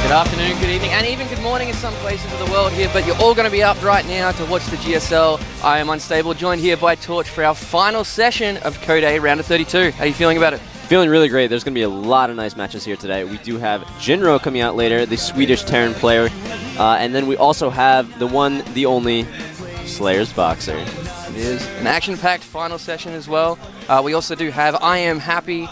Good afternoon, good evening, and even good morning in some places of the world here, but you're all going to be up right now to watch the GSL. I am Unstable, joined here by Torch for our final session of Code A Round of 32. How are you feeling about it? Feeling really great. There's going to be a lot of nice matches here today. We do have Jinro coming out later, the Swedish Terran player, and then we also have the one, the only, Slayer's Boxer. It is an action-packed final session as well. We also do have I Am Happy,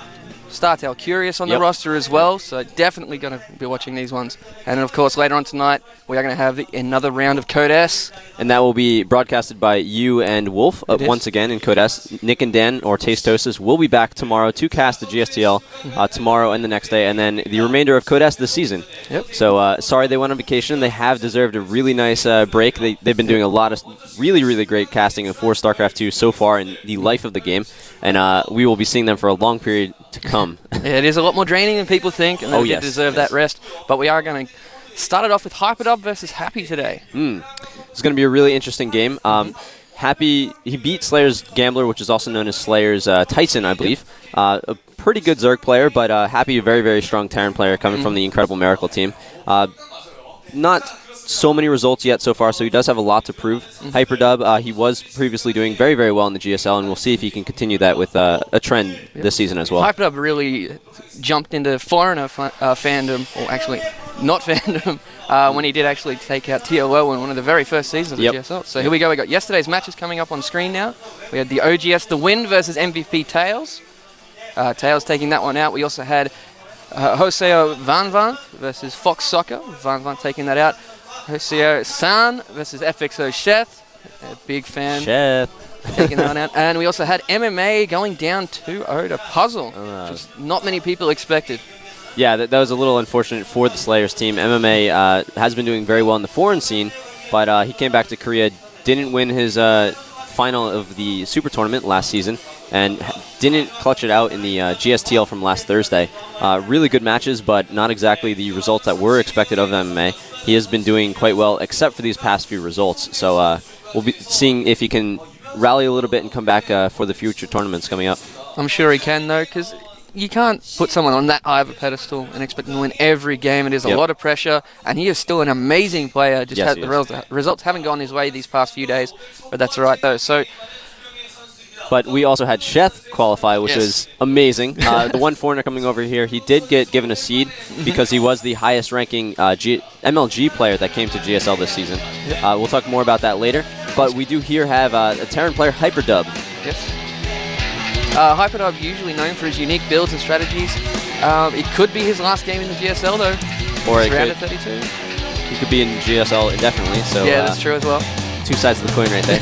Startail Curious on the roster as well, so definitely going to be watching these ones. And of course, later on tonight, we are going to have another round of Code S. And that will be broadcasted by you and Wolf once again in Code S. Nick and Dan, or Tastosis, will be back tomorrow to cast the GSTL tomorrow and the next day, and then the remainder of Code S this season. Yep. So sorry they went on vacation. They have deserved a really nice break. They've been doing a lot of really, really great casting for StarCraft 2 so far in the life of the game, and we will be seeing them for a long period to come. It is a lot more draining than people think, and they deserve that rest. But we are going to start it off with Hyperdub versus Happy today. It's going to be a really interesting game. Happy, he beat Slayer's Gambler, which is also known as Slayer's Tyson, I believe. A pretty good Zerg player, but Happy, a very, very strong Terran player coming from the Incredible Miracle team. Not so many results yet so far, so he does have a lot to prove. Hyperdub, he was previously doing very, very well in the GSL, and we'll see if he can continue that with a trend this season as well. Hyperdub really jumped into foreigner fandom, or actually not fandom, when he did actually take out TLO in one of the very first seasons of the GSL. So here we go. We got yesterday's matches coming up on screen now. We had the OGS The Wind versus MVP Tails. Tails taking that one out. We also had Hoseo Van versus Fox Soccer. Van taking that out. Hoseo San versus FXO Sheth. A big fan. Sheth. Taking that one out. And we also had MMA going down 2-0 to Puzzle. Just not many people expected. Yeah, that was a little unfortunate for the Slayers team. MMA has been doing very well in the foreign scene, but he came back to Korea, didn't win his final of the Super Tournament last season, and didn't clutch it out in the GSTL from last Thursday. Really good matches, but not exactly the results that were expected of MMA. He has been doing quite well, except for these past few results. So we'll be seeing if he can rally a little bit and come back for the future tournaments coming up. I'm sure he can, though, because you can't put someone on that high of a pedestal and expect them to win every game. It is a lot of pressure, and he is still an amazing player. Just the results haven't gone his way these past few days, but that's all right, though. So, but we also had Sheth qualify, which was amazing. The one foreigner coming over here, he did get given a seed because he was the highest ranking MLG player that came to GSL this season. We'll talk more about that later. But we do here have a Terran player, Hyperdub. Yes. Hyperdub, usually known for his unique builds and strategies. It could be his last game in the GSL, though. Or it's round of 32. He could be in GSL indefinitely. So yeah, that's true as well. Two sides of the coin right there.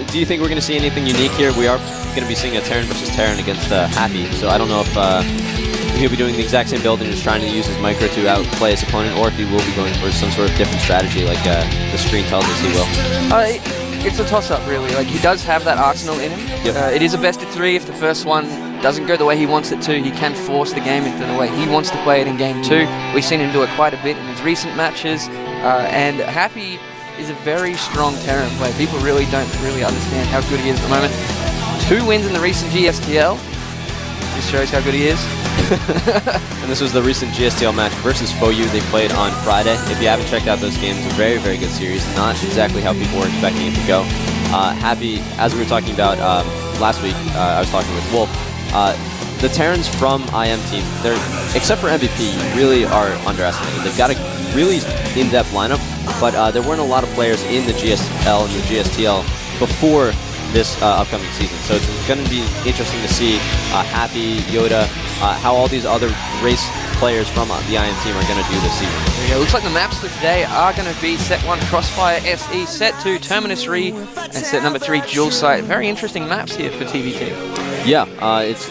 Do you think we're going to see anything unique here? We are going to be seeing a Terran versus Terran against Happy, so I don't know if he'll be doing the exact same build and just trying to use his micro to outplay his opponent, or if he will be going for some sort of different strategy like the screen tells us he will. It's a toss-up, really. Like, he does have that arsenal in him. It is a best-of-3. If the first one doesn't go the way he wants it to, he can force the game into the way he wants to play it in Game 2. We've seen him do it quite a bit in his recent matches. And Happy is a very strong Terran player. People really don't understand how good he is at the moment. 2 wins in the recent GSTL. This shows how good he is. And this was the recent GSTL match versus FOU they played on Friday. If you haven't checked out those games, a very, very good series. Not exactly how people were expecting it to go. Happy, as we were talking about last week, I was talking with Wolf, the Terrans from IM team, except for MVP, really are underestimated. They've got a really in-depth lineup, but there weren't a lot of players in the GSL and the GSTL before this upcoming season. So it's going to be interesting to see Happy, Yoda, how all these other race players from the IM team are going to do this season. Yeah, looks like the maps for today are going to be Set 1 Crossfire SE, Set 2 Terminus Re, and Set number 3 Dual Sight. Very interesting maps here for TVT. Yeah, it's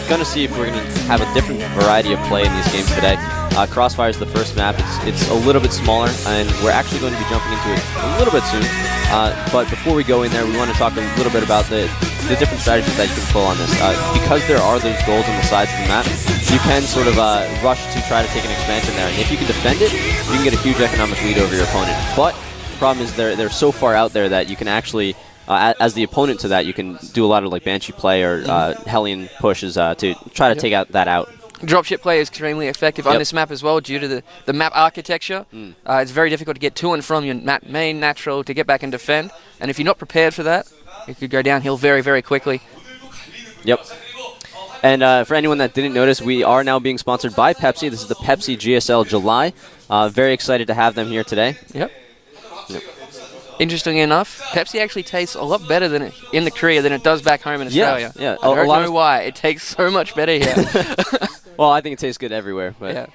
going to see if we're going to have a different variety of play in these games today. Crossfire is the first map. It's a little bit smaller, and we're actually going to be jumping into it a little bit soon. But before we go in there, we want to talk a little bit about the different strategies that you can pull on this. Because there are those goals on the sides of the map, you can sort of rush to try to take an expansion there. And if you can defend it, you can get a huge economic lead over your opponent. But the problem is they're so far out there that you can actually, as the opponent to that, you can do a lot of like Banshee play or Hellion pushes to try to take that out. Dropship play is extremely effective on this map as well due to the map architecture. It's very difficult to get to and from your main natural to get back and defend. And if you're not prepared for that, you could go downhill very, very quickly. Yep. And for anyone that didn't notice, we are now being sponsored by Pepsi. This is the Pepsi GSL July. Very excited to have them here today. Yep. Interestingly enough, Pepsi actually tastes a lot better than in the Korea than it does back home in Australia. Yeah. I don't know why. It tastes so much better here. Well, I think it tastes good everywhere. But yeah.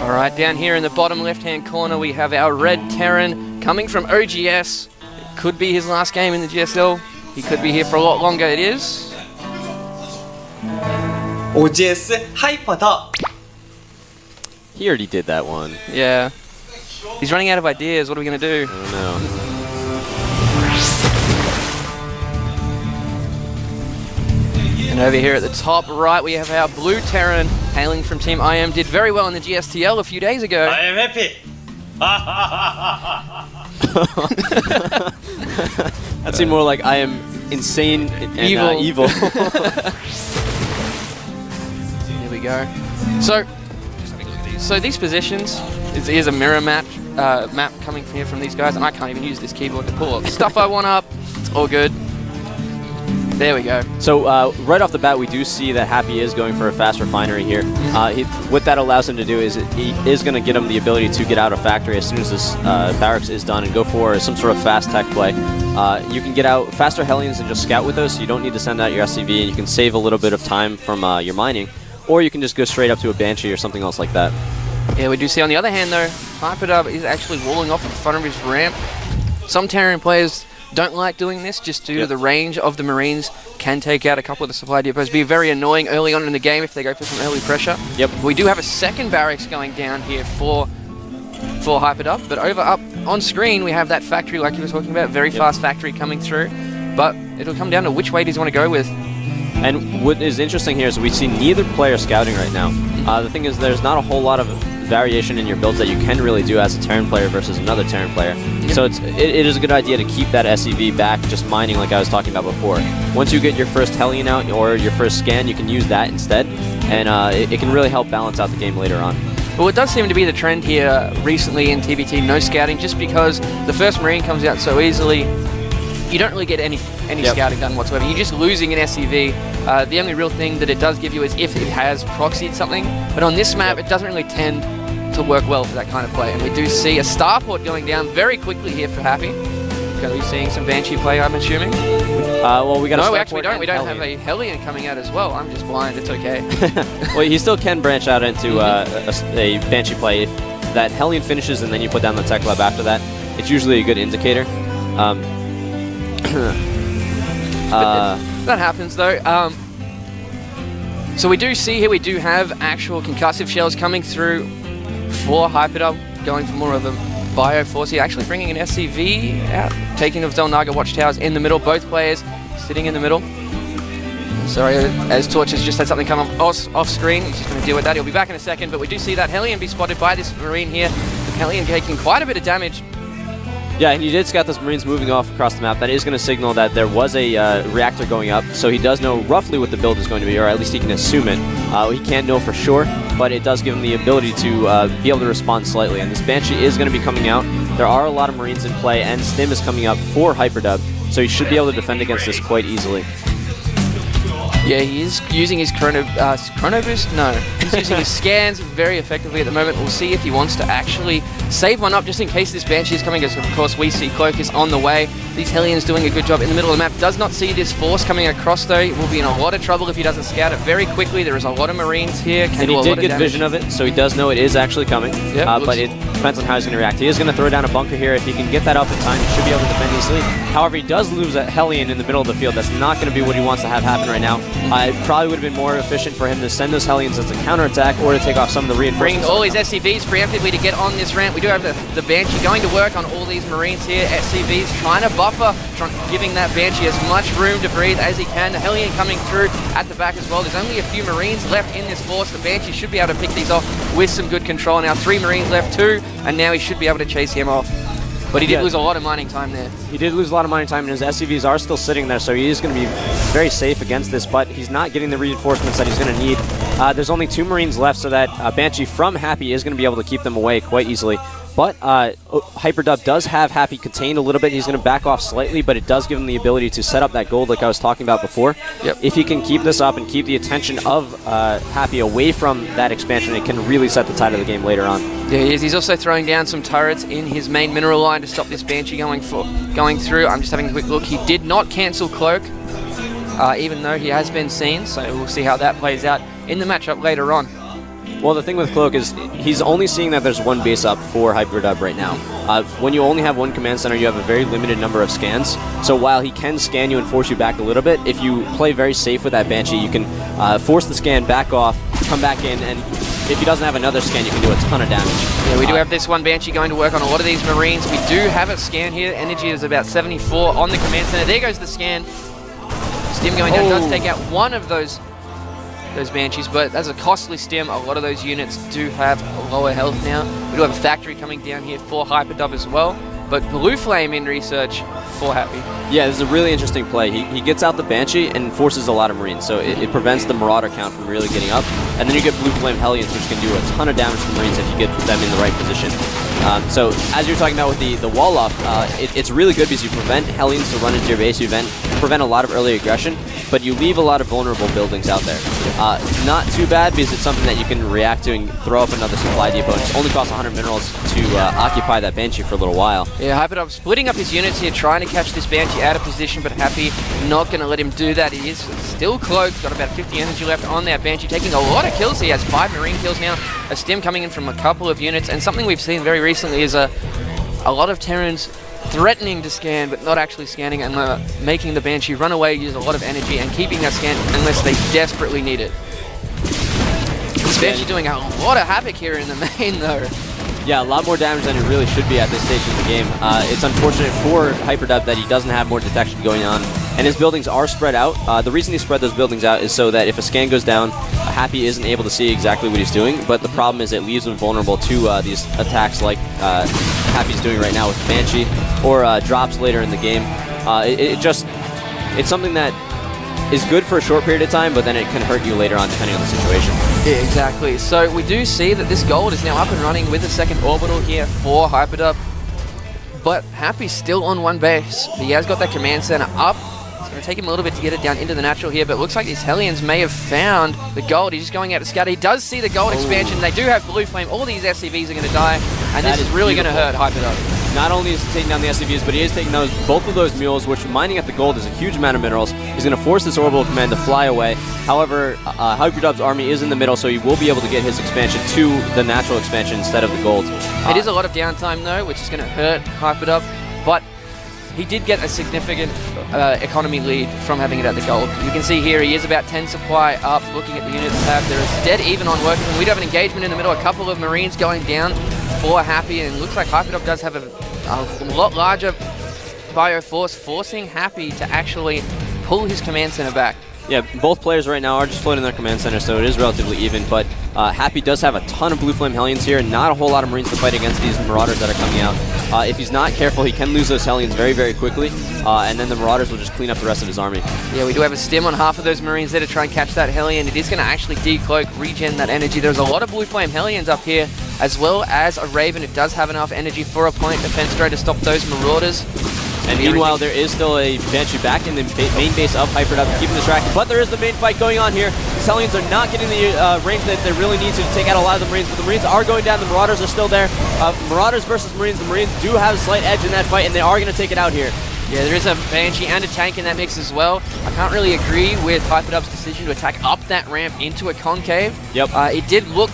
All right, down here in the bottom left-hand corner, we have our Red Terran coming from OGS. It could be his last game in the GSL. He could be here for a lot longer. It is. OGS Hyperdub. He already did that one. Yeah. He's running out of ideas. What are we going to do? I don't know. And over here at the top right, we have our Blue Terran, hailing from Team IM. Did very well in the GSTL a few days ago. I am happy. That seemed more like I am insane and evil. Here we go. So these positions, here's a mirror map coming here from these guys, and I can't even use this keyboard to pull the stuff I want up. It's all good. There we go. So right off the bat, we do see that Happy is going for a fast refinery here. What that allows him to do is he is going to get him the ability to get out of factory as soon as this barracks is done and go for some sort of fast tech play. You can get out faster Hellions and just scout with those, so you don't need to send out your SCV, and you can save a little bit of time from your mining. Or you can just go straight up to a Banshee or something else like that. Yeah, we do see on the other hand, though, Hyperdub is actually walling off in front of his ramp. Some Terran players don't like doing this just due to the range of the Marines. Can take out a couple of the supply depots. Be very annoying early on in the game if they go for some early pressure. Yep. We do have a second barracks going down here for Hyperdub, but over up on screen we have that factory like you were talking about, very fast factory coming through. But it'll come down to which way does he want to go with. And what is interesting here is we see neither player scouting right now. The thing is, there's not a whole lot of variation in your builds that you can really do as a Terran player versus another Terran player. So it is a good idea to keep that SCV back, just mining like I was talking about before. Once you get your first Hellion out or your first scan, you can use that instead, and it can really help balance out the game later on. Well, it does seem to be the trend here recently in TBT, no scouting, just because the first Marine comes out so easily. You don't really get any scouting done whatsoever. You're just losing an SCV. The only real thing that it does give you is if it has proxied something. But on this map, it doesn't really tend to work well for that kind of play. And we do see a starport going down very quickly here for Happy. Going to be seeing some Banshee play, I'm assuming. Well, we got no, actually we don't have a Hellion coming out as well. I'm just blind. It's okay. Well, he still can branch out into a Banshee play. If that Hellion finishes and then you put down the Tech Lab after that, it's usually a good indicator. That happens though. So we do see here we do have actual concussive shells coming through for Hyperdub, going for more of a Bioforce here, actually bringing an SCV out, taking of Zelnaga Watchtowers in the middle, both players sitting in the middle. Sorry, as Torch has just had something come off screen, he's just going to deal with that. He'll be back in a second, but we do see that Hellion be spotted by this Marine here. The Hellion taking quite a bit of damage. Yeah, and you did scout those Marines moving off across the map. That is going to signal that there was a reactor going up, so he does know roughly what the build is going to be, or at least he can assume it. He can't know for sure, but it does give him the ability to be able to respond slightly. And this Banshee is going to be coming out. There are a lot of Marines in play, and Stim is coming up for Hyperdub, so he should be able to defend against this quite easily. Yeah, he is using his Chrono Boost? No. He's using his scans very effectively at the moment. We'll see if he wants to actually save one up just in case this Banshee is coming, as of course we see Cloak is on the way. These Hellions doing a good job in the middle of the map. Does not see this force coming across though. He will be in a lot of trouble if he doesn't scout it very quickly. There is a lot of Marines here. And he did get vision of it, so he does know it is actually coming. Yep, but it depends on how he's going to react. He is going to throw down a bunker here. If he can get that up in time, he should be able to defend easily. However, he does lose a Hellion in the middle of the field. That's not going to be what he wants to have happen right now. It probably would have been more efficient for him to send those Hellions as a counterattack or to take off some of the reinforcements. Bring all his SCVs preemptively to get on this ramp. We do have the Banshee going to work on all these Marines here. SCVs trying to buffer, giving that Banshee as much room to breathe as he can. The Hellion coming through at the back as well. There's only a few Marines left in this force. The Banshee should be able to pick these off with some good control. Now 3 Marines left, 2, and now he should be able to chase him off. But he did lose a lot of mining time there. He did lose a lot of mining time, and his SCVs are still sitting there, so he is going to be very safe against this, but he's not getting the reinforcements that he's going to need. There's only 2 Marines left, so that Banshee from Happy is going to be able to keep them away quite easily. But Hyperdub does have Happy contained a little bit. He's going to back off slightly, but it does give him the ability to set up that gold like I was talking about before. Yep. If he can keep this up and keep the attention of Happy away from that expansion, it can really set the tide of the game later on. Yeah, he is. He's also throwing down some turrets in his main mineral line to stop this Banshee going through. I'm just having a quick look. He did not cancel Cloak, even though he has been seen, so we'll see how that plays out in the matchup later on. Well, the thing with Cloak is he's only seeing that there's 1 base up for Hyperdub right now. When you only have 1 command center, you have a very limited number of scans. So while he can scan you and force you back a little bit, if you play very safe with that Banshee, you can force the scan, back off, come back in, and if he doesn't have another scan, you can do a ton of damage. Yeah, we do have this one Banshee going to work on a lot of these Marines. We do have a scan here. Energy is about 74 on the command center. There goes the scan. Stim going down does take out one of those Banshees, but that's a costly stim. A lot of those units do have lower health now. We do have a factory coming down here for Hyperdub as well, but Blue Flame in research for Happy. Yeah, this is a really interesting play. He gets out the Banshee and forces a lot of Marines, so it prevents the Marauder count from really getting up. And then you get Blue Flame Hellions, which can do a ton of damage to Marines if you get them in the right position. So as you're talking about with the wall up, it's really good because you prevent Hellions to run into your base, you prevent a lot of early aggression, but you leave a lot of vulnerable buildings out there. Not too bad because it's something that you can react to and throw up another supply depot. It only costs 100 minerals to occupy that Banshee for a little while. Yeah, Hyperdub splitting up his units here, trying to catch this Banshee out of position, but Happy not going to let him do that. He is still cloaked, got about 50 energy left on that Banshee, taking a lot of kills. He has 5 Marine kills now, a stim coming in from a couple of units, and something we've seen very recently is a lot of Terrans threatening to scan, but not actually scanning, and making the Banshee run away, use a lot of energy, and keeping that scan unless they desperately need it. This Banshee doing a lot of havoc here in the main, though. Yeah, a lot more damage than it really should be at this stage in the game. It's unfortunate for Hyperdub that he doesn't have more detection going on, and his buildings are spread out. The reason he spread those buildings out is so that if a scan goes down, Happy isn't able to see exactly what he's doing, but the problem is it leaves him vulnerable to these attacks like Happy's doing right now with Banshee, or drops later in the game. It's something that is good for a short period of time, but then it can hurt you later on depending on the situation. Yeah, exactly. So we do see that this gold is now up and running with the second orbital here for Hyperdub, but Happy's still on 1 base. He has got that command center up. It's going to take him a little bit to get it down into the natural here, but it looks like these Hellions may have found the gold. He's just going out to scatter. He does see the gold expansion. They do have Blue Flame. All these SCVs are going to die, and this is really going to hurt Hyperdub. Not only is he taking down the SCVs, but he is taking down both of those mules, which mining at the gold is a huge amount of minerals. He's going to force this orbital command to fly away. However, Hyperdub's army is in the middle, so he will be able to get his expansion to the natural expansion instead of the gold. It is a lot of downtime, though, which is going to hurt Hyperdub, but he did get a significant economy lead from having it at the gold. You can see here he is about 10 supply up, looking at the units tab. There is dead even on working. We do have an engagement in the middle, a couple of Marines going down for Happy, and it looks like Hyperdub does have a lot larger bioforce, forcing Happy to actually pull his command center back. Yeah, both players right now are just floating their command center, so it is relatively even, but Happy does have a ton of Blue Flame Hellions here, and not a whole lot of Marines to fight against these Marauders that are coming out. If he's not careful, he can lose those Hellions very, very quickly, and then the Marauders will just clean up the rest of his army. Yeah, we do have a stim on half of those Marines there to try and catch that Hellion. It is going to actually decloak, regen that energy. There's a lot of Blue Flame Hellions up here, as well as a Raven. It does have enough energy for a point defense throw to stop those Marauders. And meanwhile, there is still a Banshee back in the main base of Hyperdub, keeping distracted. But there is the main fight going on here. The Hellions are not getting the range that they really need to take out a lot of the Marines, but the Marines are going down. The Marauders are still there. Marauders versus Marines. The Marines do have a slight edge in that fight, and they are going to take it out here. Yeah, there is a Banshee and a tank in that mix as well. I can't really agree with Hyperdub's decision to attack up that ramp into a concave. Yep. It did look,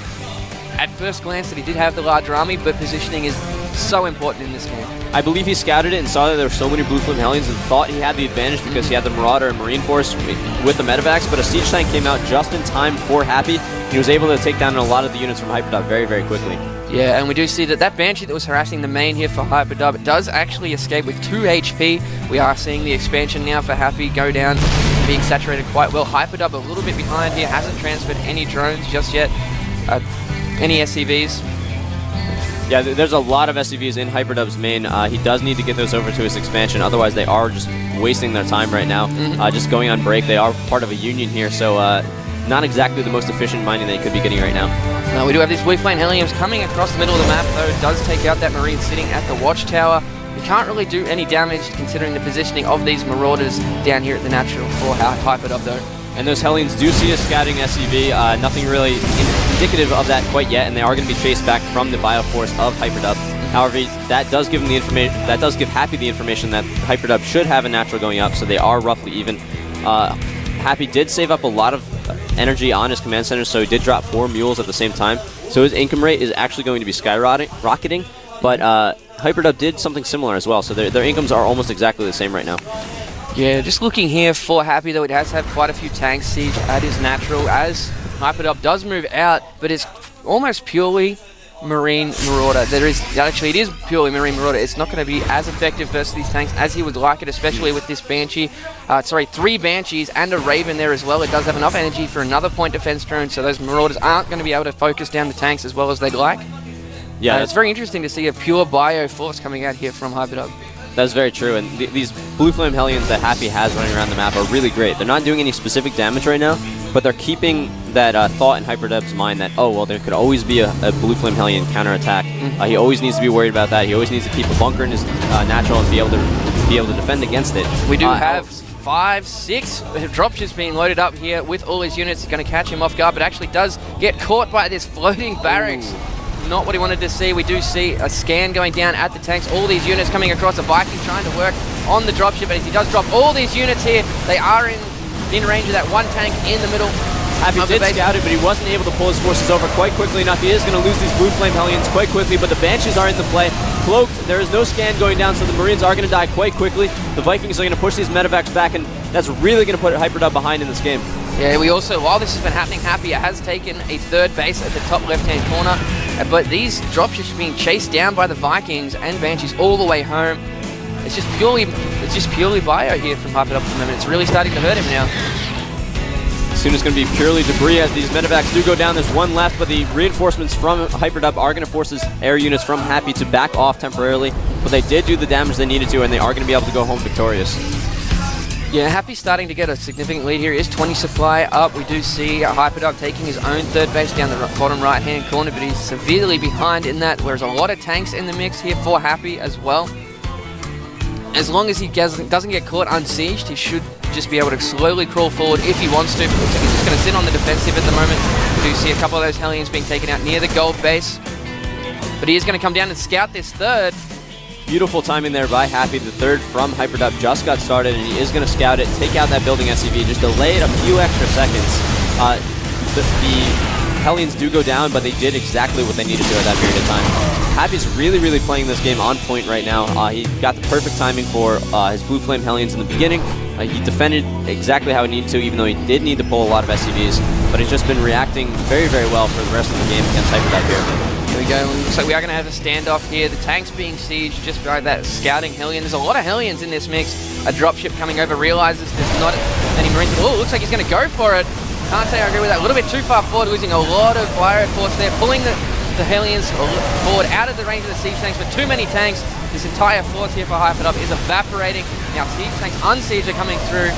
at first glance, that he did have the larger army, but positioning is so important in this game. I believe he scouted it and saw that there were so many Blue Flame Hellions and thought he had the advantage because he had the Marauder and Marine Force with the medevacs, but a siege tank came out just in time for Happy. He was able to take down a lot of the units from Hyperdub very, very quickly. Yeah, and we do see that that Banshee that was harassing the main here for Hyperdub does actually escape with 2 HP. We are seeing the expansion now for Happy go down, being saturated quite well. Hyperdub a little bit behind here, hasn't transferred any drones just yet, any SCVs. Yeah, there's a lot of SCVs in Hyperdub's main. He does need to get those over to his expansion, otherwise they are just wasting their time right now. Just going on break. They are part of a union here, so not exactly the most efficient mining they could be getting right now. Now we do have these blue flame Heliums coming across the middle of the map, though. It does take out that Marine sitting at the watchtower. You can't really do any damage considering the positioning of these Marauders down here at the natural for Hyperdub, though. And those Hellions do see a scouting SCV. Nothing really indicative of that quite yet, and they are going to be chased back from the Bioforce of Hyperdub. However, that does give them the information. That does give Happy the information that Hyperdub should have a natural going up, so they are roughly even. Happy did save up a lot of energy on his command center, so he did drop 4 mules at the same time. So his income rate is actually going to be skyrocketing, but Hyperdub did something similar as well, so their incomes are almost exactly the same right now. Yeah, just looking here for Happy, though, it has had quite a few tank siege at his natural as Hyperdub does move out, but it's almost purely Marine Marauder. It is purely Marine Marauder. It's not going to be as effective versus these tanks as he would like it, especially with this Banshee. 3 Banshees and a Raven there as well. It does have enough energy for another point defense drone, so those Marauders aren't going to be able to focus down the tanks as well as they'd like. Yeah, it's very interesting to see a pure bio force coming out here from Hyperdub. That's very true, and these Blue Flame Hellions that Happy has running around the map are really great. They're not doing any specific damage right now, but they're keeping that thought in Hyperdub's mind that, oh, well, there could always be a Blue Flame Hellion counterattack. He always needs to be worried about that. He always needs to keep a bunker in his natural and be able to defend against it. We do have 5, 6 dropships being loaded up here with all his units. Going to catch him off guard, but actually does get caught by this floating barracks. Not what he wanted to see. We do see a scan going down at the tanks. All these units coming across. A Viking trying to work on the dropship, but as he does drop all these units here, they are in range of that one tank in the middle. Happy did scout it, but he wasn't able to pull his forces over quite quickly enough. He is going to lose these Blue Flame Hellions quite quickly, but the Banshees are in the play. Cloaked, there is no scan going down, so the Marines are going to die quite quickly. The Vikings are going to push these medevacs back, and that's really going to put Hyperdub behind in this game. Yeah, we also, while this has been happening, Happy has taken a 3rd base at the top left-hand corner, but these dropships are being chased down by the Vikings and Banshees all the way home. It's just purely bio here from Hyperdub at the moment. It's really starting to hurt him now. Soon it's going to be purely debris as these medevacs do go down. There's one left, but the reinforcements from Hyperdub are going to force his air units from Happy to back off temporarily, but they did do the damage they needed to, and they are going to be able to go home victorious. Yeah, Happy's starting to get a significant lead here. He is 20 supply up. We do see Hyperdub taking his own 3rd base down the bottom right-hand corner, but he's severely behind in that. There's a lot of tanks in the mix here for Happy as well. As long as he doesn't get caught unsieged, he should just be able to slowly crawl forward if he wants to. He's just going to sit on the defensive at the moment. We do see a couple of those Hellions being taken out near the gold base, but he is going to come down and scout this 3rd. Beautiful timing there by Happy. The 3rd from Hyperdub just got started, and he is going to scout it, take out that building SCV, just delay it a few extra seconds. The Hellions do go down, but they did exactly what they needed to at that period of time. Happy's really playing this game on point right now. He got the perfect timing for his Blue Flame Hellions in the beginning. He defended exactly how he needed to, even though he did need to pull a lot of SCVs, but he's just been reacting very well for the rest of the game against Hyperdub here. Here we go. Looks like we are going to have a standoff here. The tank's being sieged just by that scouting Hellion. There's a lot of Hellions in this mix. A dropship coming over realizes there's not any Marines. Oh, looks like he's going to go for it. Can't say I agree with that. A little bit too far forward, losing a lot of fire force there, pulling the Hellions forward out of the range of the siege tanks, but too many tanks. This entire force here for Hyperdub is evaporating. Now siege tanks, unsiege are coming through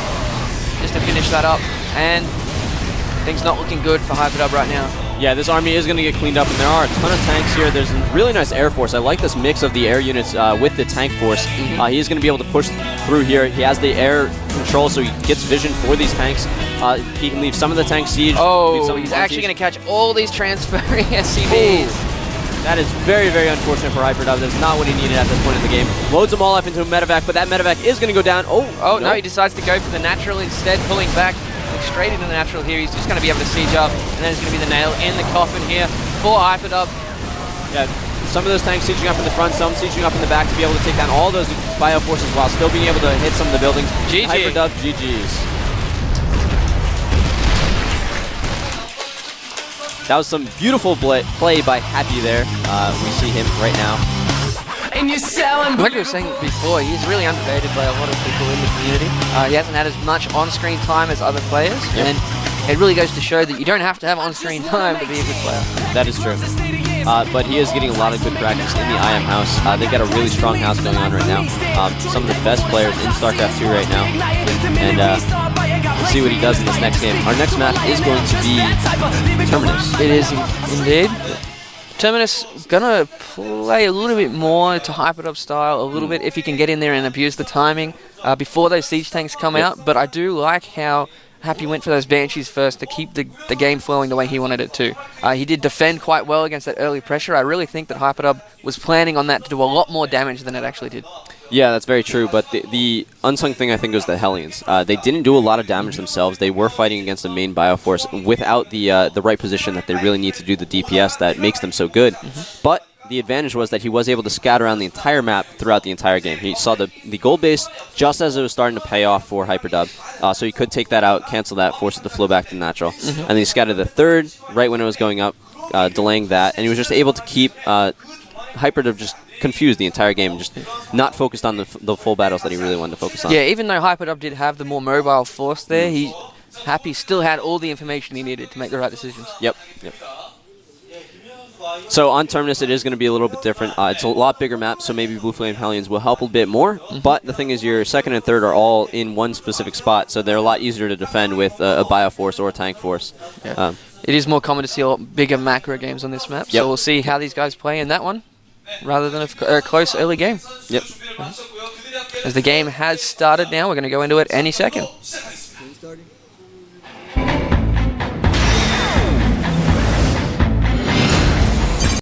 just to finish that up, and things not looking good for Hyperdub right now. Yeah, this army is going to get cleaned up, and there are a ton of tanks here. There's a really nice air force. I like this mix of the air units with the tank force. He is going to be able to push through here. He has the air control, so he gets vision for these tanks. He can leave some of the tanks siege. Oh, he's actually going to catch all these transferring SCVs. That is very unfortunate for Hyperdub. That's not what he needed at this point in the game. Loads them all up into a medevac, but that medevac is going to go down. Oh, no, he decides to go for the natural instead, pulling back straight into the natural here. He's just going to be able to siege up, and then it's going to be the nail in the coffin here for Hyperdub. Yeah, some of those tanks sieging up in the front, some sieging up in the back to be able to take down all those bio forces while still being able to hit some of the buildings. GG. Hyperdub, GG's. That was some beautiful play by Happy there. We see him right now. Like I was saying before, he's really underrated by a lot of people in the community. He hasn't had as much on-screen time as other players, and it really goes to show that you don't have to have on-screen time to be a good player. That is true. but he is getting a lot of good practice in the IM house. They've got a really strong house going on right now. Some of the best players in StarCraft 2 right now. And we'll see what he does in this next game. Our next match is going to be Terminus. It is indeed. Terminus gonna play a little bit more to Hyperdub style, a little bit if he can get in there and abuse the timing before those siege tanks come out. But I do like how Happy went for those Banshees first to keep the game flowing the way he wanted it to. He did defend quite well against that early pressure. I really think that Hyperdub was planning on that to do a lot more damage than it actually did. Yeah, that's very true, but the unsung thing I think was the Hellions. They didn't do a lot of damage themselves. They were fighting against the main Bioforce without the right position that they really need to do the DPS that makes them so good. But the advantage was that he was able to scout around the entire map throughout the entire game. He saw the gold base just as it was starting to pay off for Hyperdub, so he could take that out, cancel that, force it to flow back to natural. And then he scouted the third right when it was going up, delaying that, and he was just able to keep Hyperdub just confused the entire game and just not focused on the full battles that he really wanted to focus on. Yeah, even though Hyperdub did have the more mobile force there, Happy still had all the information he needed to make the right decisions. Yep. So on Terminus, it is going to be a little bit different. It's a lot bigger map, so maybe Blue Flame Hellions will help a bit more. But the thing is, your second and third are all in one specific spot, so they're a lot easier to defend with a Bioforce or a Tank Force. Yeah. It is more common to see a lot bigger macro games on this map, so we'll see how these guys play in that one, rather than a close early game. Yep. As the game has started now, we're going to go into it any second.